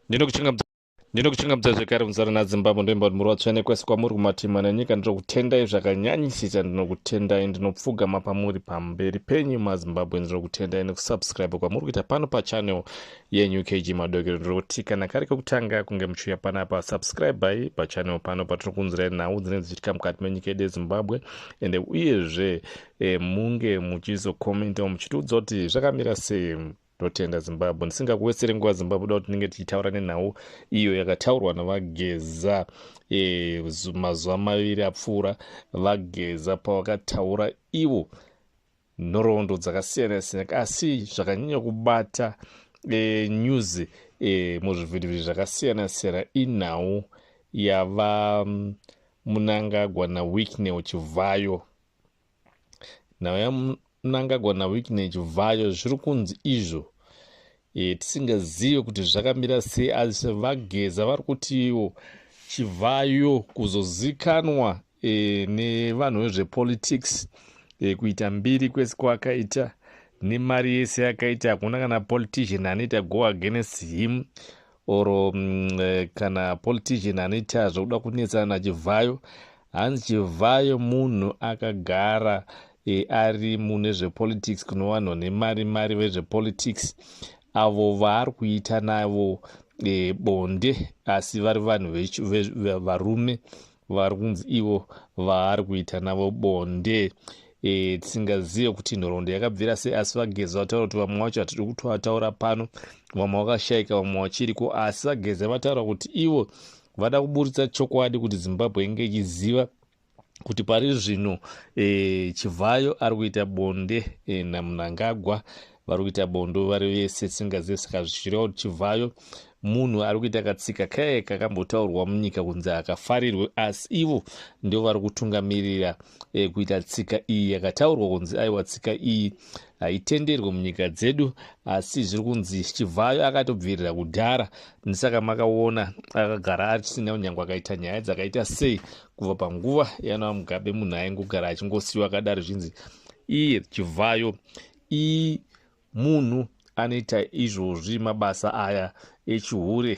Ndinokuchingamidza zvekare muzara naZimbabwe ndoimba kuti muri vatsvene kwese kwamuri kumatima nenyika. Ndinokutendai zvakanyanyisisa, ndinokutendai, ndinopfugama pamuri pamberi penyu maZimbabwe. Ndinokutendai nekusubscribe kwamuri kuita pano pachannel yenyu KG Madokero. Ndinoti kana kari kekutanga kunge muchiuya panapa, subscribe pachannel pano patinokunzirai nhau dzinenge dzichiitika mukati menyika yedu yeZimbabwe, ende uyezve munge muchizokomentawo muchitiudza kuti zvakamira sei. Totenda Zimbabwe. Ndisingakuwesere nguva Zimbabwe, da kuti tinenge tichitaura nenhau iyo yakataurwa navageza mazuva maviri apfuura. Vageza pavakataura ivo nhoroondo dzakasiyana siyana, asi zvakanyanya kubata news muzvivhirivhiri zvakasiyana siyana inhau yava Mnangagwa naWicknell Chivayo. Nhau yaMnangagwa naWicknell Chivayo zviri kunzi izvo tisingazive kuti zvakamira sei, asi vageza vari kuti ivo Chivayo kuzozikanwa nevanhu vezvepolitics, kuita mbiri kwese kwakaita nemari yese yakaita. Hakuna kana politician anoita go against him oro kana politician anoita zvokuda kunetsana naChivayo. Hanzi Chivayo munhu akagara ari mune zvepolitics, kuno vanhu nemari vezvepolitics avo vaari kuita navo bonde, asi vari vanhu varume vari kunzi ivo vaari kuita navo bonde. Tisingazive kuti nhoroondo yakabvira sei, asi vageza vataura kuti vamwe vacho hatidi kutovataura pano, vamwe vakashayika, vamwe vachiriko, asi vageza vataura kuti ivo vada kuburitsa chokwadi kuti Zimbabwe inge ichiziva kuti pari zvino Chivayo ari kuita bonde naMnangagwa, vari kuita bondo vari vese. Tisingazive, saka zvichireva kuti Chivayo munhu ari kuita katsika kaya kakambotaurwa munyika kunzi akafarirwe, asi ivo ndio vari kutungamirira kuita tsika iyi yakataurwa kunzi aiwa tsika iyi haitenderwe munyika dzedu, asi zviri kunzi Chivayo akatobvirira kudhara. Ndisaka makaona akagara asina nyangwe akaita nyaya dzakaita sei kubva panguva yaNoah Mugabe, munhu aingogara achingosiyiwa akadaro. Zvinzi iye Chivayo munhu anoita izvozvi mabasa aya echihure,